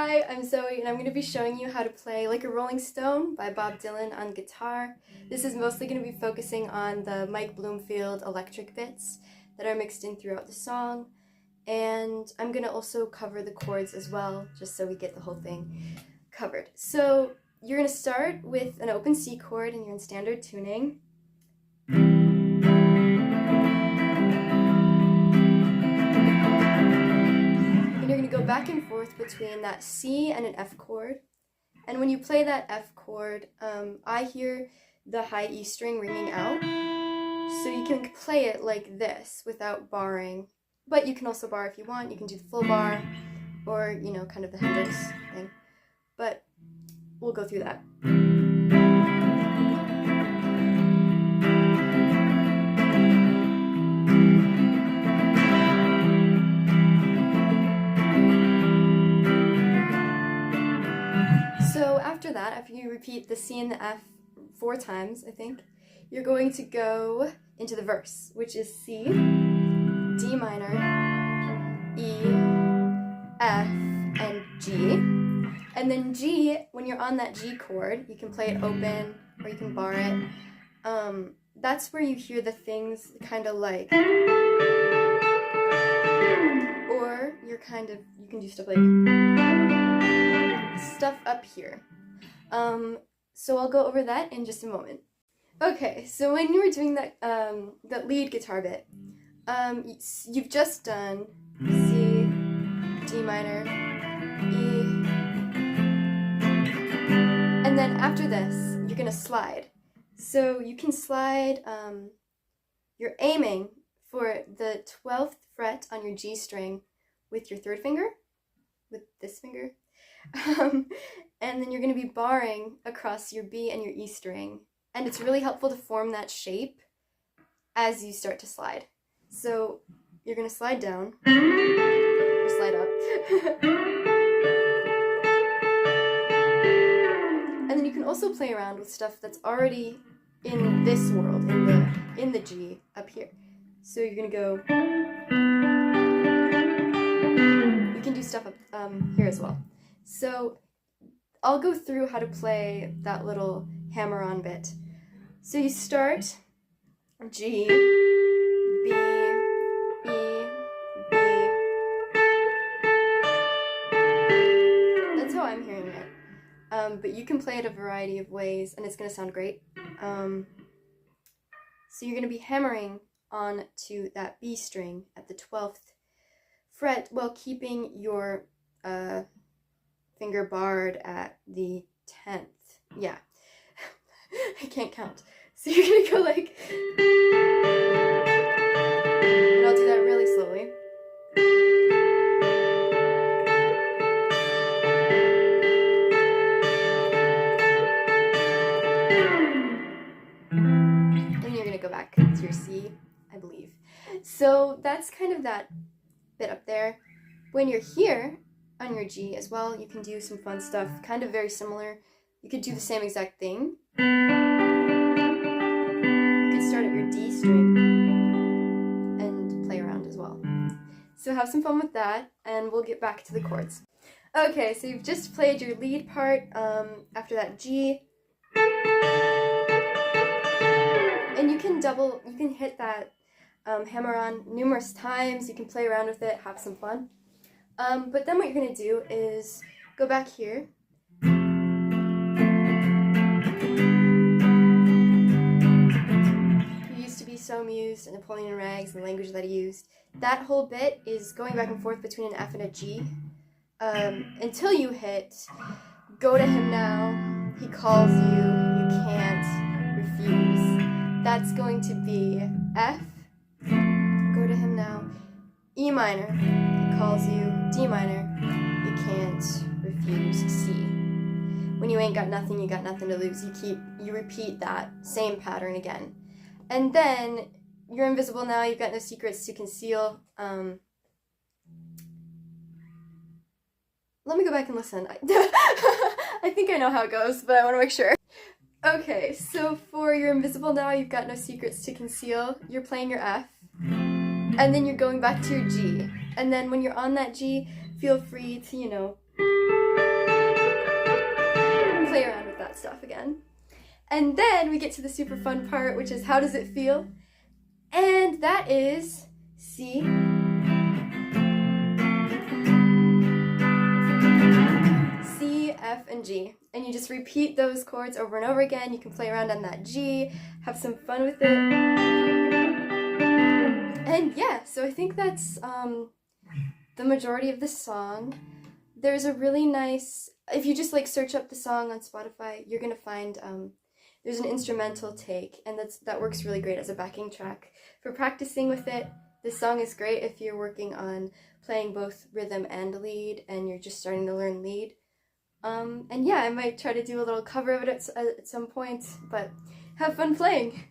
Hi, I'm Zoe and I'm going to be showing you how to play Like a Rolling Stone by Bob Dylan on guitar. This is mostly going to be focusing on the Mike Bloomfield electric bits that are mixed in throughout the song, and I'm going to also cover the chords as well, just so we get the whole thing covered. So you're going to start with an open C chord and you're in standard tuning. Go back and forth between that C and an F chord, and when you play that F chord, I hear the high E string ringing out, so you can play it like this without barring, but you can also bar if you want. You can do the full bar, or kind of the Hendrix thing, but we'll go through that. So after that, after you repeat the C and the F 4 times, I think, you're going to go into the verse, which is C, D minor, E, F, and G. And then G, when you're on that G chord, you can play it open or you can bar it. That's where you hear the things kind of like, or you can do stuff like stuff up here. So I'll go over that in just a moment. Okay, so when you were doing that lead guitar bit, you've just done C, D minor, E, and then after this, you're gonna slide. So you can slide, you're aiming for the 12th fret on your G string with your 3rd finger, with this finger. And then you're going to be barring across your B and your E string, and it's really helpful to form that shape as you start to slide. So you're going to slide down, or slide up, and then you can also play around with stuff that's already in this world, in the G up here. So you're going to go, you can do stuff up here as well. So I'll go through how to play that little hammer-on bit. So you start G, B, E, B. That's how I'm hearing it. But you can play it a variety of ways, and it's going to sound great. So you're going to be hammering on to that B string at the 12th fret while keeping your finger barred at the 10th. Yeah. I can't count. So you're gonna go like, and I'll do that really slowly. Then you're gonna go back to your C, I believe. So that's kind of that bit up there. When you're here, on your G as well, you can do some fun stuff, kind of very similar. You could do the same exact thing. You could start at your D string and play around as well. So have some fun with that, and we'll get back to the chords. Okay, so you've just played your lead part after that G. And you can hit that hammer on numerous times. You can play around with it, have some fun. But then what you're going to do is go back here. He used to be so amused, and Napoleon Rags, and the language that he used. That whole bit is going back and forth between an F and a G until you hit go to him now, he calls you, you can't refuse. That's going to be F, go to him now, E minor, calls you, D minor, you can't refuse, C. When you ain't got nothing, you got nothing to lose. You repeat that same pattern again. And then you're invisible now, you've got no secrets to conceal. Let me go back and listen. I think I know how it goes, but I want to make sure. Okay, so for your invisible now, you've got no secrets to conceal. You're playing your F, and then you're going back to your G. And then when you're on that G, feel free to, play around with that stuff again. And then we get to the super fun part, which is how does it feel? And that is C, F, and G. And you just repeat those chords over and over again. You can play around on that G, have some fun with it. And yeah, so I think that's the majority of the song. There's a really nice, if you just like search up the song on Spotify, you're gonna find there's an instrumental take, and that works really great as a backing track. For practicing with it, this song is great if you're working on playing both rhythm and lead and you're just starting to learn lead. And yeah, I might try to do a little cover of it at some point, but have fun playing!